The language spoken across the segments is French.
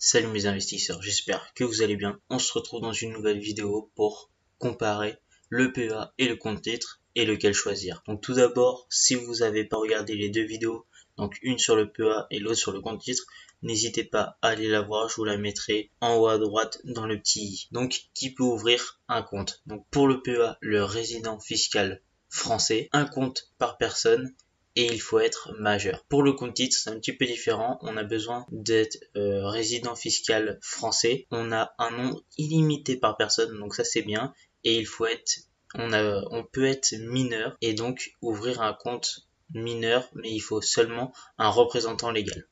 Salut mes investisseurs, j'espère que vous allez bien. On se retrouve dans une nouvelle vidéo pour comparer le PEA et le compte titre et lequel choisir. Donc tout d'abord, si vous n'avez pas regardé les deux vidéos, donc une sur le PEA et l'autre sur le compte titre, n'hésitez pas à aller la voir, je vous la mettrai en haut à droite dans le petit i. Donc qui peut ouvrir un compte? Donc pour le PEA, le résident fiscal français, un compte par personne. Et il faut être majeur. Pour le compte titre, c'est un petit peu différent. On a besoin d'être résident fiscal français. On a un nombre illimité par personne, donc ça c'est bien. Et il faut être, on peut être mineur et donc ouvrir un compte mineur, mais il faut seulement un représentant légal.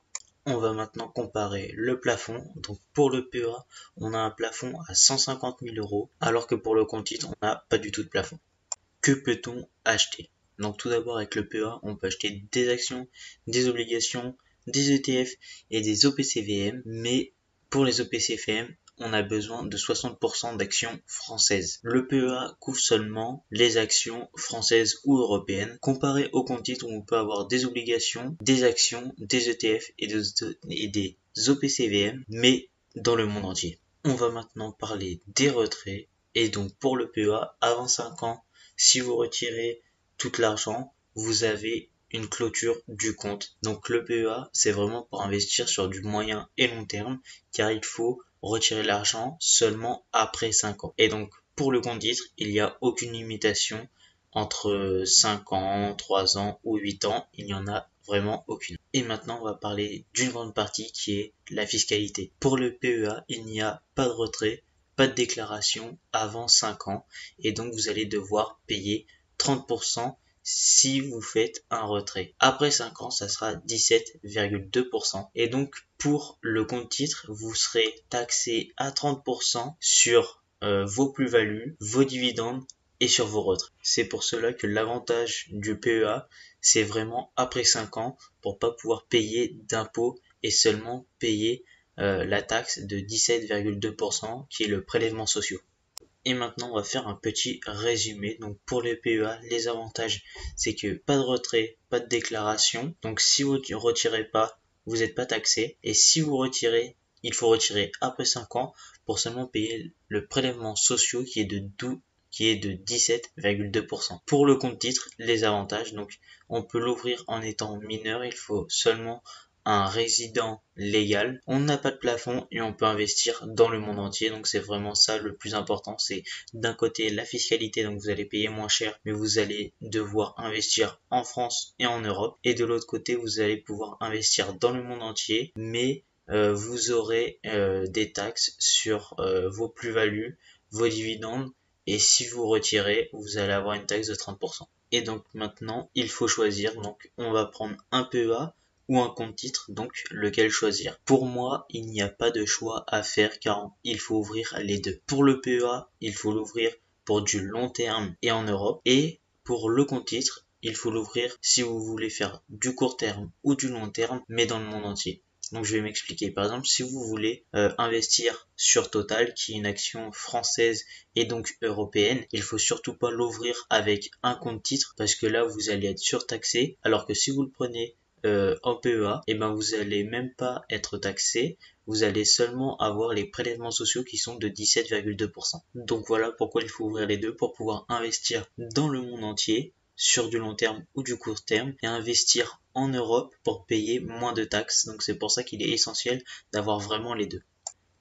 On va maintenant comparer le plafond. Donc pour le PEA, on a un plafond à 150 000 €, alors que pour le compte titre, on n'a pas du tout de plafond. Que peut-on acheter? Donc tout d'abord avec le PEA, on peut acheter des actions, des obligations, des ETF et des OPCVM, mais pour les OPCVM, on a besoin de 60% d'actions françaises. Le PEA couvre seulement les actions françaises ou européennes, comparé au compte titre où on peut avoir des obligations, des actions, des ETF et des OPCVM, mais dans le monde entier. On va maintenant parler des retraits, et donc pour le PEA, avant 5 ans, si vous retirez tout l'argent, vous avez une clôture du compte. Donc le PEA, c'est vraiment pour investir sur du moyen et long terme, car il faut retirer l'argent seulement après 5 ans. Et donc pour le compte titre, il n'y a aucune limitation entre 5 ans, 3 ans ou 8 ans, il n'y en a vraiment aucune. Et maintenant, on va parler d'une grande partie qui est la fiscalité. Pour le PEA, il n'y a pas de retrait, pas de déclaration avant 5 ans et donc vous allez devoir payer 30% si vous faites un retrait. Après 5 ans, ça sera 17,2%. Et donc pour le compte titre, vous serez taxé à 30% sur vos plus-values, vos dividendes et sur vos retraits. C'est pour cela que l'avantage du PEA, c'est vraiment après 5 ans pour pas pouvoir payer d'impôts et seulement payer la taxe de 17,2% qui est le prélèvement social. Et maintenant, on va faire un petit résumé. Donc pour les PEA, les avantages, c'est que pas de retrait, pas de déclaration. Donc si vous ne retirez pas, vous n'êtes pas taxé. Et si vous retirez, il faut retirer après 5 ans pour seulement payer le prélèvement social qui est de 17,2%. Pour le compte titre, les avantages, donc on peut l'ouvrir en étant mineur, il faut seulement un résident légal, on n'a pas de plafond et on peut investir dans le monde entier, donc c'est vraiment ça le plus important. C'est d'un côté la fiscalité, donc vous allez payer moins cher mais vous allez devoir investir en France et en Europe, et de l'autre côté vous allez pouvoir investir dans le monde entier mais vous aurez des taxes sur vos plus-values, vos dividendes, et si vous retirez, vous allez avoir une taxe de 30%. Et donc maintenant, il faut choisir. Donc on va prendre un PEA ou un compte titre, donc lequel choisir. Pour moi, il n'y a pas de choix à faire car il faut ouvrir les deux. Pour le PEA, il faut l'ouvrir pour du long terme et en Europe. Et pour le compte titre, il faut l'ouvrir si vous voulez faire du court terme ou du long terme, mais dans le monde entier. Donc je vais m'expliquer. Par exemple, si vous voulez investir sur Total, qui est une action française et donc européenne, il faut surtout pas l'ouvrir avec un compte titre parce que là vous allez être surtaxé. Alors que si vous le prenez en PEA, et ben vous allez même pas être taxé. Vous allez seulement avoir les prélèvements sociaux qui sont de 17,2%. Donc voilà pourquoi il faut ouvrir les deux, pour pouvoir investir dans le monde entier sur du long terme ou du court terme et investir en Europe pour payer moins de taxes. Donc c'est pour ça qu'il est essentiel d'avoir vraiment les deux.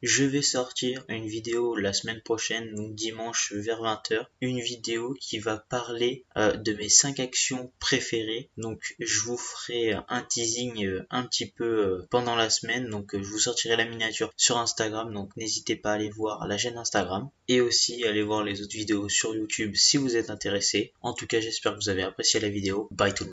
Je vais sortir une vidéo la semaine prochaine, donc dimanche vers 20h, une vidéo qui va parler de mes 5 actions préférées. Donc je vous ferai un teasing un petit peu pendant la semaine, donc je vous sortirai la miniature sur Instagram, donc n'hésitez pas à aller voir la chaîne Instagram et aussi aller voir les autres vidéos sur YouTube si vous êtes intéressé. En tout cas, j'espère que vous avez apprécié la vidéo. Bye tout le monde.